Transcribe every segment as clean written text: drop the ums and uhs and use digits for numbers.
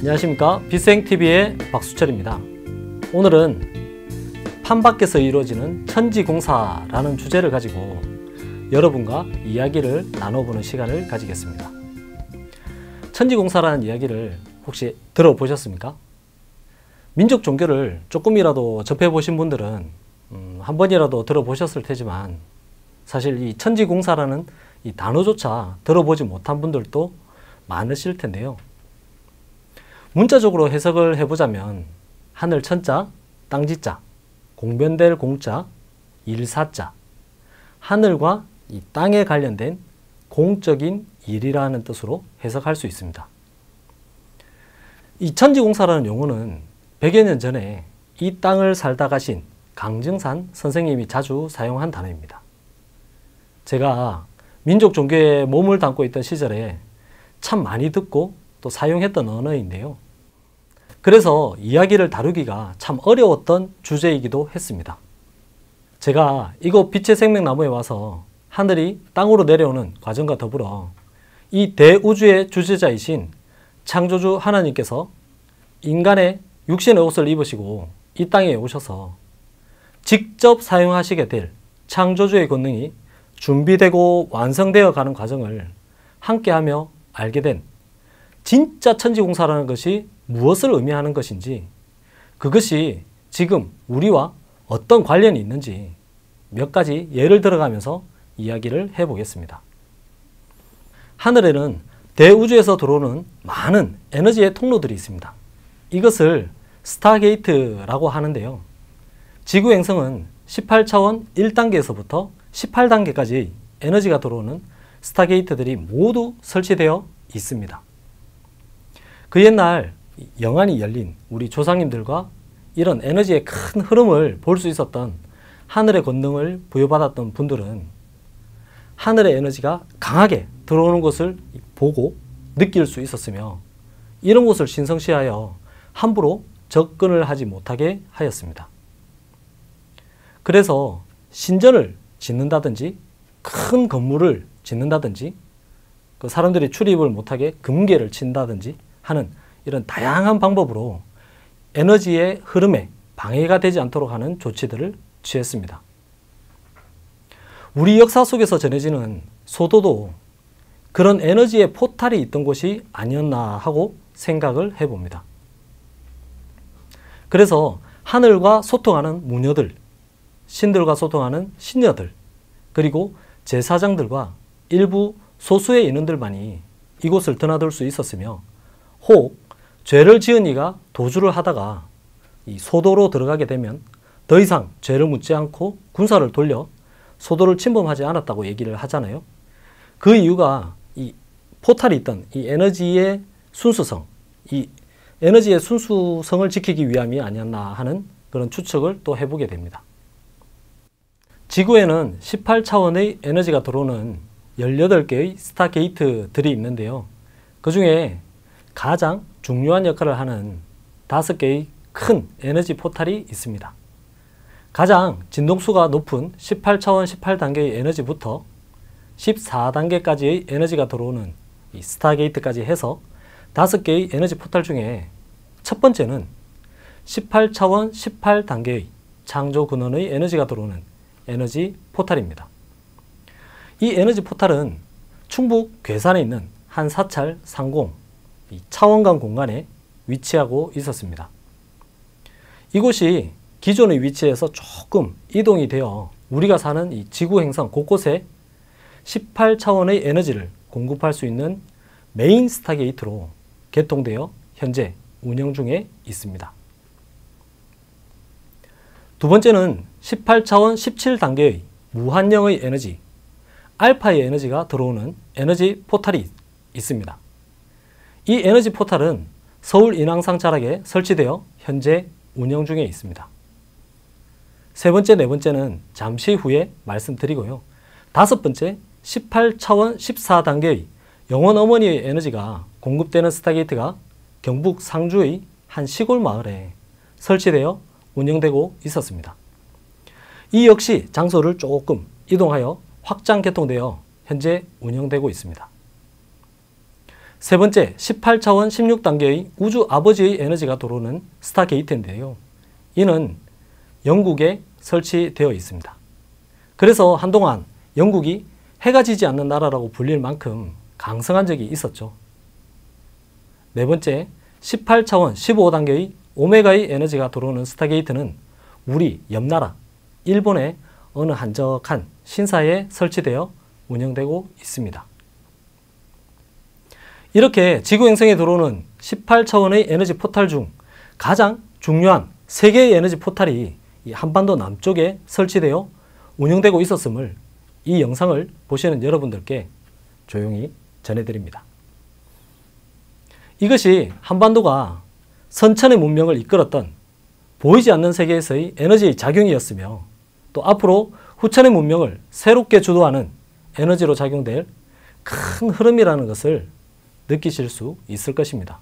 안녕하십니까, 비생TV의 박수철입니다. 오늘은 판밖에서 이루어지는 천지공사라는 주제를 가지고 여러분과 이야기를 나눠보는 시간을 가지겠습니다. 천지공사라는 이야기를 혹시 들어보셨습니까? 민족 종교를 조금이라도 접해보신 분들은 한 번이라도 들어보셨을 테지만 사실 이 천지공사라는 이 단어조차 들어보지 못한 분들도 많으실 텐데요. 문자적으로 해석을 해보자면 하늘 천자, 땅 지자, 공변될 공자, 일사자, 하늘과 이 땅에 관련된 공적인 일이라는 뜻으로 해석할 수 있습니다. 이 천지공사라는 용어는 100여 년 전에 이 땅을 살다 가신 강증산 선생님이 자주 사용한 단어입니다. 제가 민족 종교에 몸을 담고 있던 시절에 참 많이 듣고 또 사용했던 언어인데요. 그래서 이야기를 다루기가 참 어려웠던 주제이기도 했습니다. 제가 이곳 빛의 생명나무에 와서 하늘이 땅으로 내려오는 과정과 더불어 이 대우주의 주제자이신 창조주 하나님께서 인간의 육신의 옷을 입으시고 이 땅에 오셔서 직접 사용하시게 될 창조주의 권능이 준비되고 완성되어 가는 과정을 함께하며 알게 된 진짜 천지공사라는 것이 무엇을 의미하는 것인지, 그것이 지금 우리와 어떤 관련이 있는지 몇 가지 예를 들어가면서 이야기를 해보겠습니다. 하늘에는 대우주에서 들어오는 많은 에너지의 통로들이 있습니다. 이것을 스타게이트라고 하는데요. 지구 행성은 18차원 1단계에서부터 18단계까지 에너지가 들어오는 스타게이트들이 모두 설치되어 있습니다. 그 옛날 영안이 열린 우리 조상님들과 이런 에너지의 큰 흐름을 볼 수 있었던 하늘의 권능을 부여받았던 분들은 하늘의 에너지가 강하게 들어오는 것을 보고 느낄 수 있었으며 이런 곳을 신성시하여 함부로 접근을 하지 못하게 하였습니다. 그래서 신전을 짓는다든지 큰 건물을 짓는다든지 그 사람들이 출입을 못하게 금계를 친다든지 하는 이런 다양한 방법으로 에너지의 흐름에 방해가 되지 않도록 하는 조치들을 취했습니다. 우리 역사 속에서 전해지는 소도도 그런 에너지의 포탈이 있던 곳이 아니었나 하고 생각을 해봅니다. 그래서 하늘과 소통하는 무녀들, 신들과 소통하는 신녀들, 그리고 제사장들과 일부 소수의 인원들만이 이곳을 드나들 수 있었으며, 혹 죄를 지은 이가 도주를 하다가 이 소도로 들어가게 되면 더 이상 죄를 묻지 않고 군사를 돌려 소도를 침범하지 않았다고 얘기를 하잖아요. 그 이유가 이 포탈이 있던 이 에너지의 순수성, 이 에너지의 순수성을 지키기 위함이 아니었나 하는 그런 추측을 또 해보게 됩니다. 지구에는 18차원의 에너지가 들어오는 18개의 스타게이트들이 있는데요. 그 중에 가장 중요한 역할을 하는 5개의 큰 에너지 포탈이 있습니다. 가장 진동수가 높은 18차원 18단계의 에너지부터 14단계까지의 에너지가 들어오는 이 스타게이트까지 해서 5개의 에너지 포탈 중에 첫 번째는 18차원 18단계의 창조 근원의 에너지가 들어오는 에너지 포탈입니다. 이 에너지 포탈은 충북 괴산에 있는 한 사찰 상공 차원강 공간에 위치하고 있었습니다. 이곳이 기존의 위치에서 조금 이동이 되어 우리가 사는 이 지구 행성 곳곳에 18차원의 에너지를 공급할 수 있는 메인 스타게이트로 개통되어 현재 운영 중에 있습니다. 두 번째는 18차원 17단계의 무한영의 에너지, 알파의 에너지가 들어오는 에너지 포탈이 있습니다. 이 에너지 포탈은 서울 인왕산 자락에 설치되어 현재 운영 중에 있습니다. 세 번째, 네 번째는 잠시 후에 말씀드리고요. 다섯 번째, 18차원 14단계의 영원 어머니의 에너지가 공급되는 스타게이트가 경북 상주의 한 시골 마을에 설치되어 운영되고 있었습니다. 이 역시 장소를 조금 이동하여 확장 개통되어 현재 운영되고 있습니다. 세 번째, 18차원 16단계의 우주 아버지의 에너지가 들어오는 스타게이트인데요. 이는 영국에 설치되어 있습니다. 그래서 한동안 영국이 해가 지지 않는 나라라고 불릴 만큼 강성한 적이 있었죠. 네 번째, 18차원 15단계의 오메가의 에너지가 들어오는 스타게이트는 우리 옆나라 일본의 어느 한적한 신사에 설치되어 운영되고 있습니다. 이렇게 지구행성에 들어오는 18차원의 에너지 포탈 중 가장 중요한 3개의 에너지 포탈이 이 한반도 남쪽에 설치되어 운영되고 있었음을 이 영상을 보시는 여러분들께 조용히 전해드립니다. 이것이 한반도가 선천의 문명을 이끌었던 보이지 않는 세계에서의 에너지의 작용이었으며 또 앞으로 후천의 문명을 새롭게 주도하는 에너지로 작용될 큰 흐름이라는 것을 느끼실 수 있을 것입니다.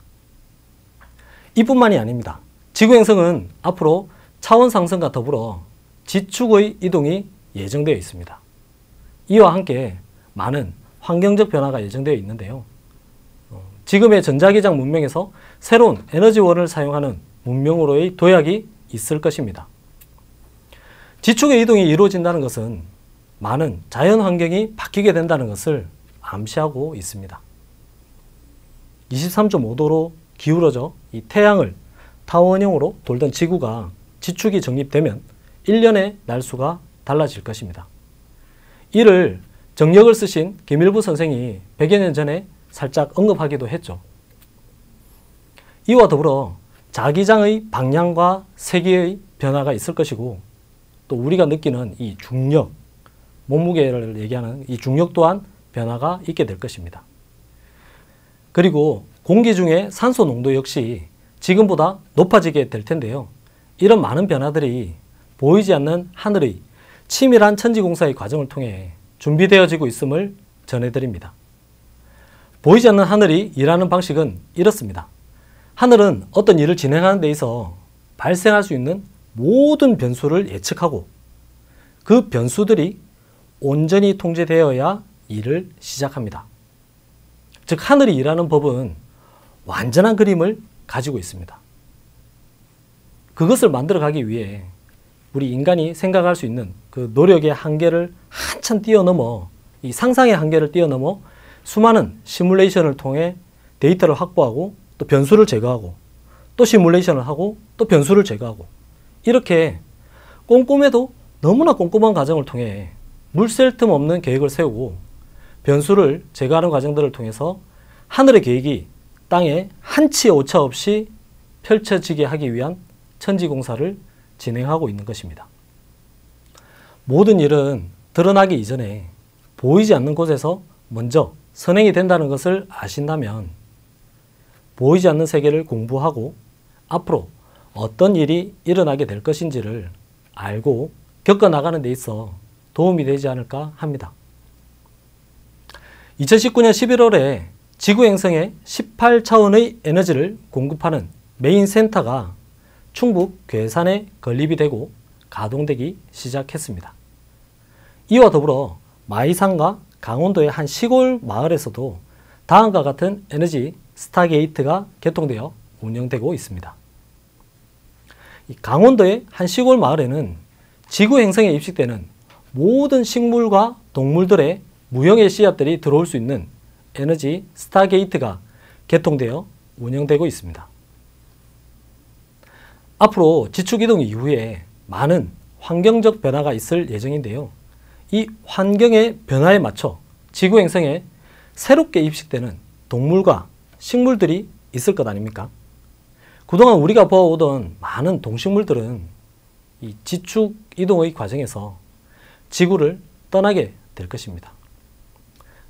이뿐만이 아닙니다. 지구행성은 앞으로 차원 상승과 더불어 지축의 이동이 예정되어 있습니다. 이와 함께 많은 환경적 변화가 예정되어 있는데요. 지금의 전자기장 문명에서 새로운 에너지원을 사용하는 문명으로의 도약이 있을 것입니다. 지축의 이동이 이루어진다는 것은 많은 자연 환경이 바뀌게 된다는 것을 암시하고 있습니다. 23.5도로 기울어져 이 태양을 타원형으로 돌던 지구가 지축이 정립되면 1년의 날수가 달라질 것입니다. 이를 정력을 쓰신 김일부 선생이 100여 년 전에 살짝 언급하기도 했죠. 이와 더불어 자기장의 방향과 세기의 변화가 있을 것이고 또 우리가 느끼는 이 중력, 몸무게를 얘기하는 이 중력 또한 변화가 있게 될 것입니다. 그리고 공기 중에 산소 농도 역시 지금보다 높아지게 될 텐데요. 이런 많은 변화들이 보이지 않는 하늘의 치밀한 천지공사의 과정을 통해 준비되어지고 있음을 전해드립니다. 보이지 않는 하늘이 일하는 방식은 이렇습니다. 하늘은 어떤 일을 진행하는 데 있어 발생할 수 있는 모든 변수를 예측하고 그 변수들이 온전히 통제되어야 일을 시작합니다. 즉 하늘이 일하는 법은 완전한 그림을 가지고 있습니다. 그것을 만들어가기 위해 우리 인간이 생각할 수 있는 그 노력의 한계를 한참 뛰어넘어 이 상상의 한계를 뛰어넘어 수많은 시뮬레이션을 통해 데이터를 확보하고 또 변수를 제거하고 또 시뮬레이션을 하고 또 변수를 제거하고 이렇게 꼼꼼해도 너무나 꼼꼼한 과정을 통해 물샐 틈 없는 계획을 세우고 변수를 제거하는 과정들을 통해서 하늘의 계획이 땅에 한치의 오차 없이 펼쳐지게 하기 위한 천지공사를 진행하고 있는 것입니다. 모든 일은 드러나기 이전에 보이지 않는 곳에서 먼저 선행이 된다는 것을 아신다면 보이지 않는 세계를 공부하고 앞으로 어떤 일이 일어나게 될 것인지를 알고 겪어나가는 데 있어 도움이 되지 않을까 합니다. 2019년 11월에 지구행성에 18차원의 에너지를 공급하는 메인 센터가 충북 괴산에 건립이 되고 가동되기 시작했습니다. 이와 더불어 마이산과 강원도의 한 시골 마을에서도 다음과 같은 에너지 스타게이트가 개통되어 운영되고 있습니다. 강원도의 한 시골 마을에는 지구행성에 입식되는 모든 식물과 동물들의 무형의 씨앗들이 들어올 수 있는 에너지 스타게이트가 개통되어 운영되고 있습니다. 앞으로 지축이동 이후에 많은 환경적 변화가 있을 예정인데요. 이 환경의 변화에 맞춰 지구행성에 새롭게 입식되는 동물과 식물들이 있을 것 아닙니까? 그동안 우리가 보아오던 많은 동식물들은 이 지축 이동의 과정에서 지구를 떠나게 될 것입니다.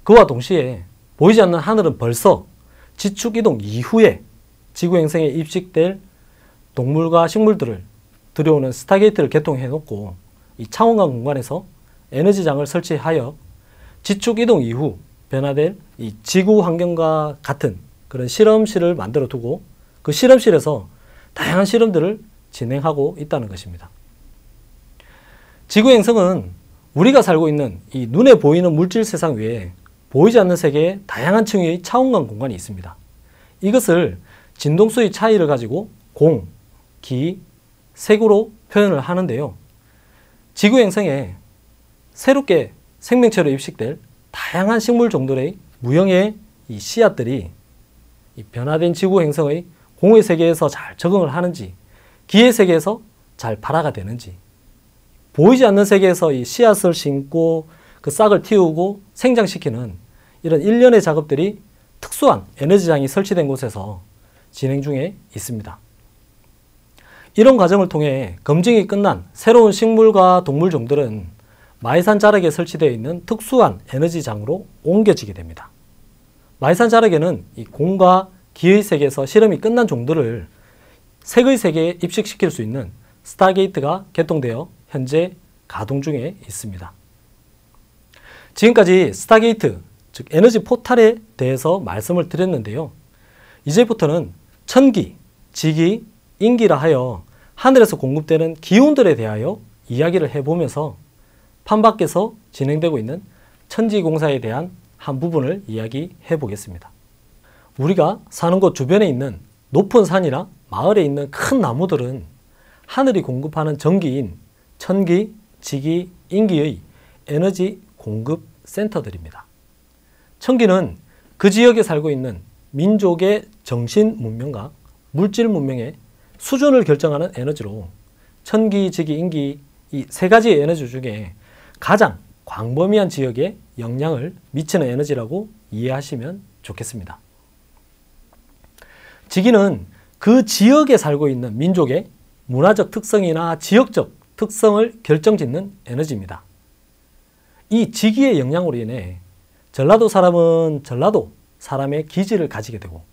그와 동시에 보이지 않는 하늘은 벌써 지축 이동 이후에 지구행성에 입식될 동물과 식물들을 들여오는 스타게이트를 개통해 놓고 이 차원과 공간에서 에너지장을 설치하여 지축 이동 이후 변화될 이 지구 환경과 같은 그런 실험실을 만들어 두고 그 실험실에서 다양한 실험들을 진행하고 있다는 것입니다. 지구행성은 우리가 살고 있는 이 눈에 보이는 물질 세상 외에 보이지 않는 세계에 다양한 층위의 차원감 공간이 있습니다. 이것을 진동수의 차이를 가지고 공, 기, 색으로 표현을 하는데요. 지구 행성에 새롭게 생명체로 입식될 다양한 식물 종들의 무형의 이 씨앗들이 이 변화된 지구 행성의 공의 세계에서 잘 적응을 하는지, 기의 세계에서 잘 발화가 되는지, 보이지 않는 세계에서 이 씨앗을 심고 그 싹을 틔우고 생장시키는 이런 일련의 작업들이 특수한 에너지장이 설치된 곳에서 진행 중에 있습니다. 이런 과정을 통해 검증이 끝난 새로운 식물과 동물 종들은 마이산 자락에 설치되어 있는 특수한 에너지장으로 옮겨지게 됩니다. 마이산 자락에는 이 공과 기의 세계에서 실험이 끝난 종들을 색의 세계에 입식시킬 수 있는 스타게이트가 개통되어 현재 가동 중에 있습니다. 지금까지 스타게이트, 즉 에너지 포탈에 대해서 말씀을 드렸는데요. 이제부터는 천기, 지기, 인기라 하여 하늘에서 공급되는 기운들에 대하여 이야기를 해보면서 판밖에서 진행되고 있는 천지공사에 대한 한 부분을 이야기해 보겠습니다. 우리가 사는 곳 주변에 있는 높은 산이나 마을에 있는 큰 나무들은 하늘이 공급하는 전기인 천기, 지기, 인기의 에너지 공급 센터들입니다. 천기는 그 지역에 살고 있는 민족의 정신 문명과 물질 문명의 수준을 결정하는 에너지로 천기, 지기, 인기 이 세 가지의 에너지 중에 가장 광범위한 지역에 영향을 미치는 에너지라고 이해하시면 좋겠습니다. 지기는 그 지역에 살고 있는 민족의 문화적 특성이나 지역적 특성을 결정짓는 에너지입니다. 이 지기의 영향으로 인해 전라도 사람은 전라도 사람의 기질을 가지게 되고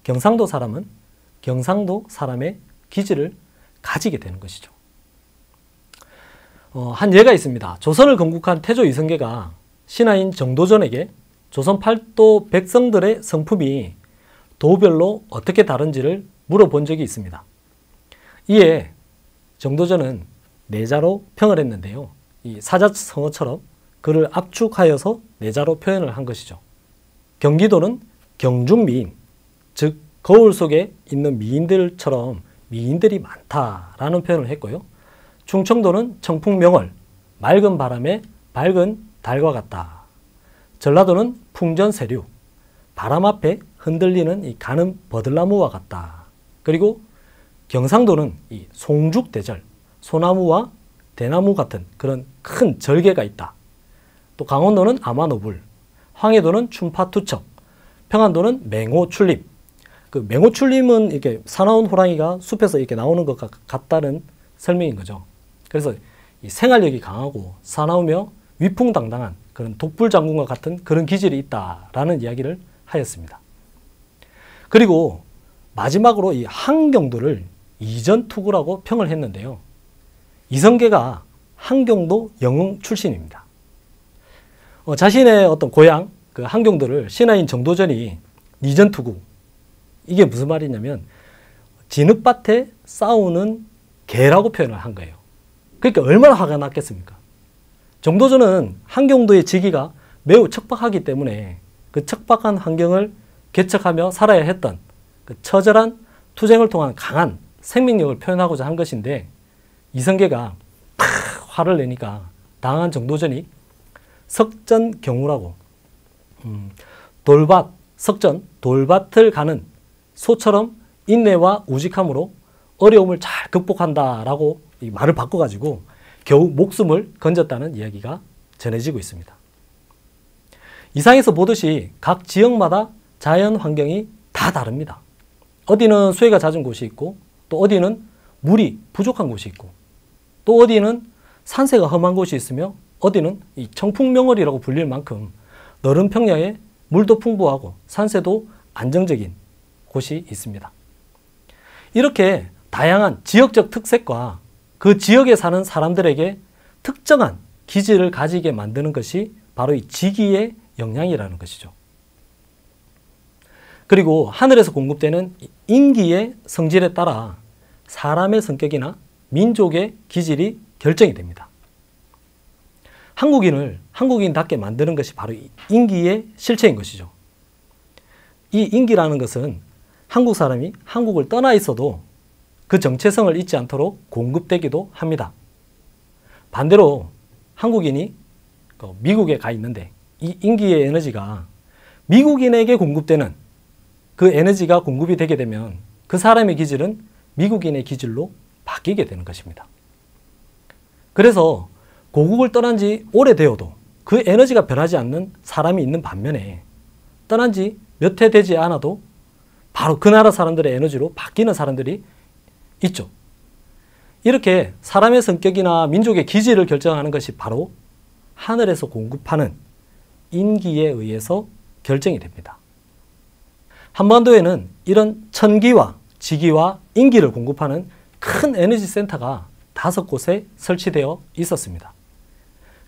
경상도 사람은 경상도 사람의 기질을 가지게 되는 것이죠. 한 예가 있습니다. 조선을 건국한 태조 이성계가 신하인 정도전에게 조선 팔도 백성들의 성품이 도별로 어떻게 다른지를 물어본 적이 있습니다. 이에 정도전은 내자로 평을 했는데요. 이 사자성어처럼 그를 압축하여서 내자로 표현을 한 것이죠. 경기도는 경중미인, 즉 거울 속에 있는 미인들처럼 미인들이 많다라는 표현을 했고요. 충청도는 청풍명월, 맑은 바람에 밝은 달과 같다. 전라도는 풍전세류, 바람 앞에 흔들리는 이 가는 버들나무와 같다. 그리고 경상도는 이 송죽대절, 소나무와 대나무 같은 그런 큰 절개가 있다. 또 강원도는 아마노불, 황해도는 춘파투척, 평안도는 맹호출림. 그 맹호출림은 이렇게 사나운 호랑이가 숲에서 이렇게 나오는 것 같다는 설명인 거죠. 그래서 이 생활력이 강하고 사나우며 위풍당당한 그런 독불장군과 같은 그런 기질이 있다라는 이야기를 하였습니다. 그리고 마지막으로 이 한경도를 이전투구라고 평을 했는데요. 이성계가 한경도 영흥 출신입니다. 자신의 어떤 고향 그 한경도를 신하인 정도전이 이전투구, 이게 무슨 말이냐면 진흙밭에 싸우는 개라고 표현을 한 거예요. 그러니까 얼마나 화가 났겠습니까? 정도전은 한경도의 지기가 매우 척박하기 때문에 그 척박한 환경을 개척하며 살아야 했던 그 처절한 투쟁을 통한 강한 생명력을 표현하고자 한 것인데, 이성계가 화를 내니까 당한 정도전이 석전경우라고 돌밭을 가는 소처럼 인내와 우직함으로 어려움을 잘 극복한다라고 이 말을 바꿔가지고 겨우 목숨을 건졌다는 이야기가 전해지고 있습니다. 이상에서 보듯이 각 지역마다 자연 환경이 다 다릅니다. 어디는 수해가 잦은 곳이 있고, 또 어디는 물이 부족한 곳이 있고, 또 어디는 산세가 험한 곳이 있으며, 어디는 이 청풍명월이라고 불릴 만큼 너른 평야에 물도 풍부하고 산세도 안정적인 곳이 있습니다. 이렇게 다양한 지역적 특색과 그 지역에 사는 사람들에게 특정한 기질을 가지게 만드는 것이 바로 이 지기의 영향이라는 것이죠. 그리고 하늘에서 공급되는 인기의 성질에 따라 사람의 성격이나 민족의 기질이 결정이 됩니다. 한국인답게 만드는 것이 바로 인기의 실체인 것이죠. 이 인기라는 것은 한국 사람이 한국을 떠나 있어도 그 정체성을 잊지 않도록 공급되기도 합니다. 반대로 한국인이 미국에 가 있는데 이 인기의 에너지가 미국인에게 공급되는 그 에너지가 공급이 되게 되면 그 사람의 기질은 미국인의 기질로 바뀌게 되는 것입니다. 그래서 고국을 떠난 지 오래되어도 그 에너지가 변하지 않는 사람이 있는 반면에 떠난 지 몇 해 되지 않아도 바로 그 나라 사람들의 에너지로 바뀌는 사람들이 있죠. 이렇게 사람의 성격이나 민족의 기질을 결정하는 것이 바로 하늘에서 공급하는 인기에 의해서 결정이 됩니다. 한반도에는 이런 천기와 지기와 인기를 공급하는 큰 에너지 센터가 5곳에 설치되어 있었습니다.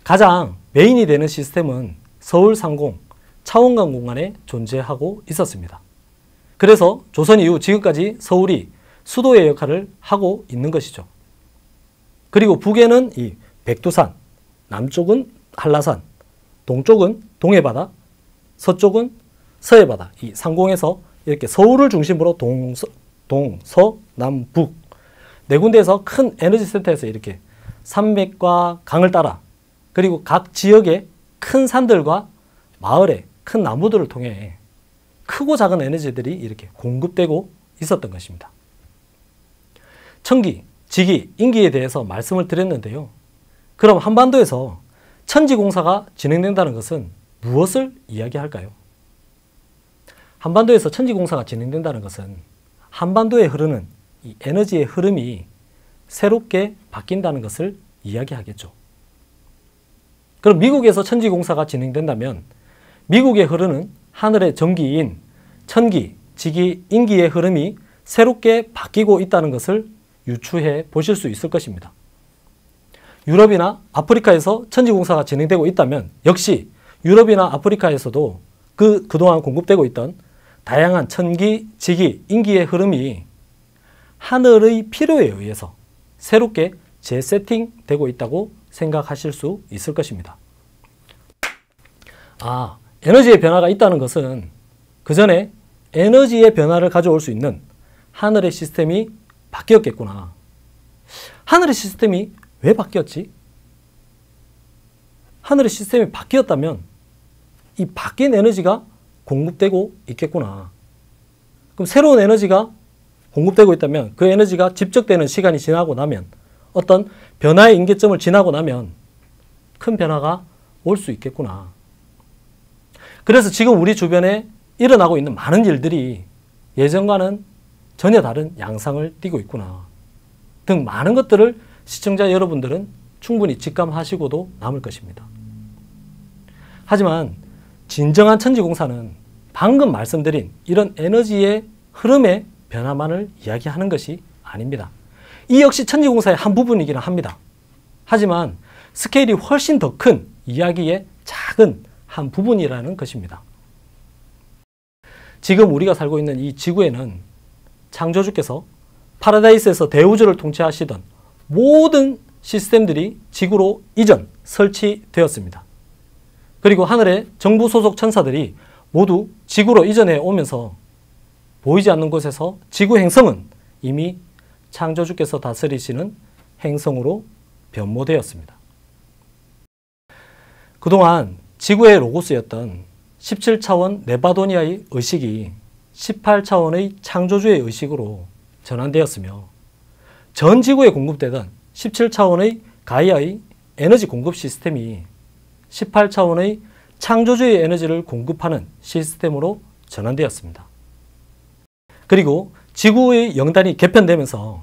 가장 메인이 되는 시스템은 서울 상공, 차원강 공간에 존재하고 있었습니다. 그래서 조선 이후 지금까지 서울이 수도의 역할을 하고 있는 것이죠. 그리고 북에는 이 백두산, 남쪽은 한라산, 동쪽은 동해바다, 서쪽은 서해바다, 이 상공에서 이렇게 서울을 중심으로 동서, 남북 네 군데에서 큰 에너지 센터에서 이렇게 산맥과 강을 따라 그리고 각 지역의 큰 산들과 마을의 큰 나무들을 통해 크고 작은 에너지들이 이렇게 공급되고 있었던 것입니다. 천기, 지기, 인기에 대해서 말씀을 드렸는데요. 그럼 한반도에서 천지공사가 진행된다는 것은 무엇을 이야기할까요? 한반도에서 천지공사가 진행된다는 것은 한반도에 흐르는 이 에너지의 흐름이 새롭게 바뀐다는 것을 이야기하겠죠. 그럼 미국에서 천지공사가 진행된다면 미국에 흐르는 하늘의 전기인 천기, 지기, 인기의 흐름이 새롭게 바뀌고 있다는 것을 유추해 보실 수 있을 것입니다. 유럽이나 아프리카에서 천지공사가 진행되고 있다면 역시 유럽이나 아프리카에서도 그동안 공급되고 있던 다양한 천기, 지기, 인기의 흐름이 하늘의 필요에 의해서 새롭게 재세팅되고 있다고 생각하실 수 있을 것입니다. 에너지의 변화가 있다는 것은 그 전에 에너지의 변화를 가져올 수 있는 하늘의 시스템이 바뀌었겠구나. 하늘의 시스템이 왜 바뀌었지? 하늘의 시스템이 바뀌었다면 이 바뀐 에너지가 공급되고 있겠구나. 그럼 새로운 에너지가 공급되고 있다면 그 에너지가 집적되는 시간이 지나고 나면 어떤 변화의 임계점을 지나고 나면 큰 변화가 올 수 있겠구나. 그래서 지금 우리 주변에 일어나고 있는 많은 일들이 예전과는 전혀 다른 양상을 띠고 있구나 등 많은 것들을 시청자 여러분들은 충분히 직감하시고도 남을 것입니다. 하지만 진정한 천지공사는 방금 말씀드린 이런 에너지의 흐름의 변화만을 이야기하는 것이 아닙니다. 이 역시 천지공사의 한 부분이기는 합니다. 하지만 스케일이 훨씬 더 큰 이야기의 작은 한 부분이라는 것입니다. 지금 우리가 살고 있는 이 지구에는 창조주께서 파라다이스에서 대우주를 통치하시던 모든 시스템들이 지구로 이전, 설치되었습니다. 그리고 하늘의 정부 소속 천사들이 모두 지구로 이전해 오면서 보이지 않는 곳에서 지구 행성은 이미 창조주께서 다스리시는 행성으로 변모되었습니다. 그동안 지구의 로고스였던 17차원 네바도니아의 의식이 18차원의 창조주의 의식으로 전환되었으며 전 지구에 공급되던 17차원의 가이아의 에너지 공급 시스템이 18차원의 창조주의 에너지를 공급하는 시스템으로 전환되었습니다. 그리고 지구의 영단이 개편되면서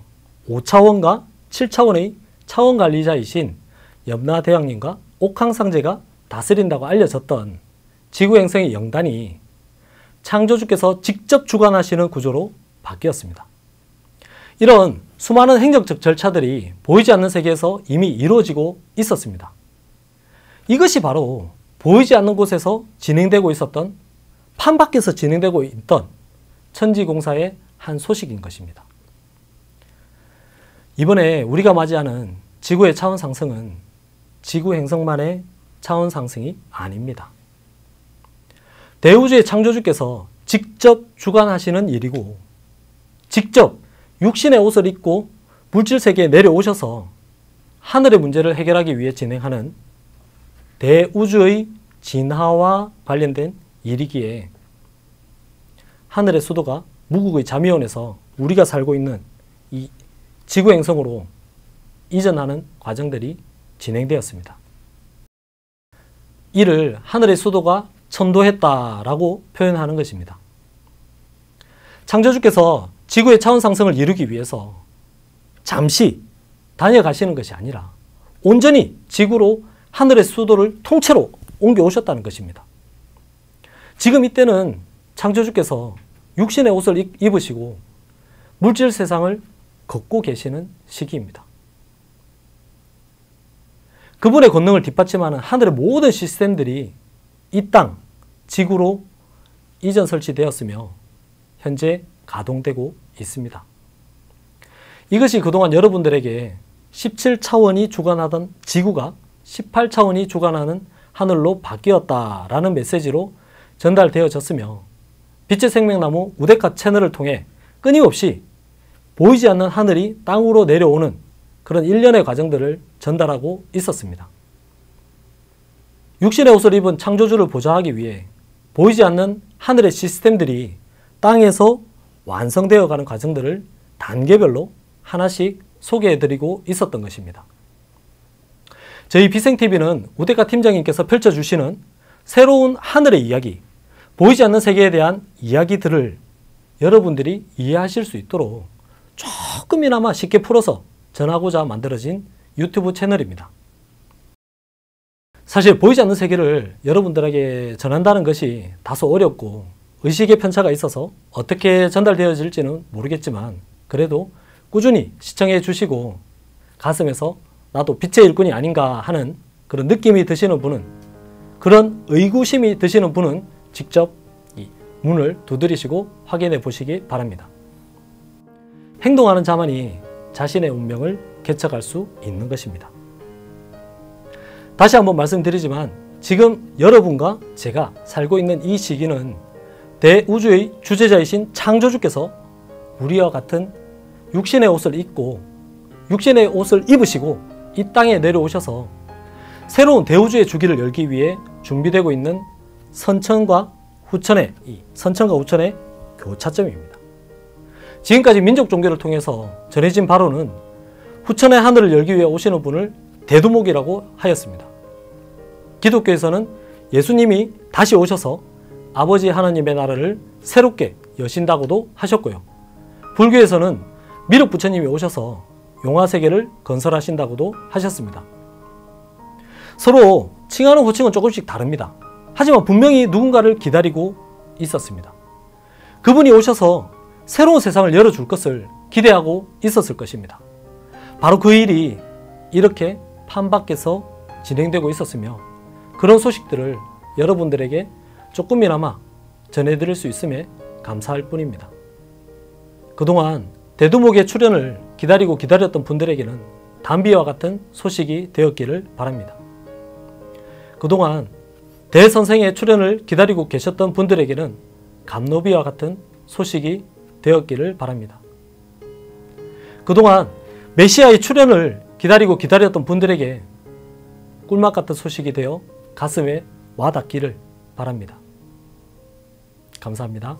5차원과 7차원의 차원관리자이신 염라대왕님과 옥황상제가 다스린다고 알려졌던 지구 행성의 영단이 창조주께서 직접 주관하시는 구조로 바뀌었습니다. 이런 수많은 행정적 절차들이 보이지 않는 세계에서 이미 이루어지고 있었습니다. 이것이 바로 보이지 않는 곳에서 진행되고 있었던 판 밖에서 진행되고 있던 천지공사의 한 소식인 것입니다. 이번에 우리가 맞이하는 지구의 차원 상승은 지구 행성만의 차원 상승이 아닙니다. 대우주의 창조주께서 직접 주관하시는 일이고 직접 육신의 옷을 입고 물질 세계에 내려오셔서 하늘의 문제를 해결하기 위해 진행하는 대우주의 진화와 관련된 일이기에 하늘의 수도가 무국의 자미원에서 우리가 살고 있는 이 지구 행성으로 이전하는 과정들이 진행되었습니다. 이를 하늘의 수도가 천도했다라고 표현하는 것입니다. 창조주께서 지구의 차원 상승을 이루기 위해서 잠시 다녀가시는 것이 아니라 온전히 지구로 하늘의 수도를 통째로 옮겨오셨다는 것입니다. 지금 이때는 창조주께서 육신의 옷을 입으시고 물질 세상을 걷고 계시는 시기입니다. 그분의 권능을 뒷받침하는 하늘의 모든 시스템들이 이 땅, 지구로 이전 설치되었으며 현재 가동되고 있습니다. 이것이 그동안 여러분들에게 17차원이 주관하던 지구가 18차원이 주관하는 하늘로 바뀌었다라는 메시지로 전달되어졌으며 빛의 생명나무 우데카 채널을 통해 끊임없이 보이지 않는 하늘이 땅으로 내려오는 그런 일련의 과정들을 전달하고 있었습니다. 육신의 옷을 입은 창조주를 보좌하기 위해 보이지 않는 하늘의 시스템들이 땅에서 완성되어 가는 과정들을 단계별로 하나씩 소개해드리고 있었던 것입니다. 저희 비생TV는 우데카 팀장님께서 펼쳐주시는 새로운 하늘의 이야기, 보이지 않는 세계에 대한 이야기들을 여러분들이 이해하실 수 있도록 조금이나마 쉽게 풀어서 전하고자 만들어진 유튜브 채널입니다. 사실 보이지 않는 세계를 여러분들에게 전한다는 것이 다소 어렵고 의식의 편차가 있어서 어떻게 전달되어질지는 모르겠지만 그래도 꾸준히 시청해 주시고 가슴에서 나도 빛의 일꾼이 아닌가 하는 그런 느낌이 드시는 분은, 그런 의구심이 드시는 분은 직접 이 문을 두드리시고 확인해 보시기 바랍니다. 행동하는 자만이 자신의 운명을 개척할 수 있는 것입니다. 다시 한번 말씀드리지만 지금 여러분과 제가 살고 있는 이 시기는 대우주의 주재자이신 창조주께서 우리와 같은 육신의 옷을 입고 육신의 옷을 입으시고 이 땅에 내려오셔서 새로운 대우주의 주기를 열기 위해 준비되고 있는 선천과 후천의 교차점입니다. 지금까지 민족 종교를 통해서 전해진 바로는 후천의 하늘을 열기 위해 오시는 분을 대두목이라고 하였습니다. 기독교에서는 예수님이 다시 오셔서 아버지 하나님의 나라를 새롭게 여신다고도 하셨고요. 불교에서는 미륵 부처님이 오셔서 용화세계를 건설하신다고도 하셨습니다. 서로 칭하는 호칭은 조금씩 다릅니다. 하지만 분명히 누군가를 기다리고 있었습니다. 그분이 오셔서 새로운 세상을 열어줄 것을 기대하고 있었을 것입니다. 바로 그 일이 이렇게 판밖에서 진행되고 있었으며 그런 소식들을 여러분들에게 조금이나마 전해드릴 수 있음에 감사할 뿐입니다. 그동안 대두목의 출현을 기다리고 기다렸던 분들에게는 단비와 같은 소식이 되었기를 바랍니다. 그동안 대선생의 출현을 기다리고 계셨던 분들에게는 감노비와 같은 소식이 되었기를 바랍니다. 그동안 메시아의 출현을 기다리고 기다렸던 분들에게 꿀맛 같은 소식이 되어 가슴에 와닿기를 바랍니다. 감사합니다.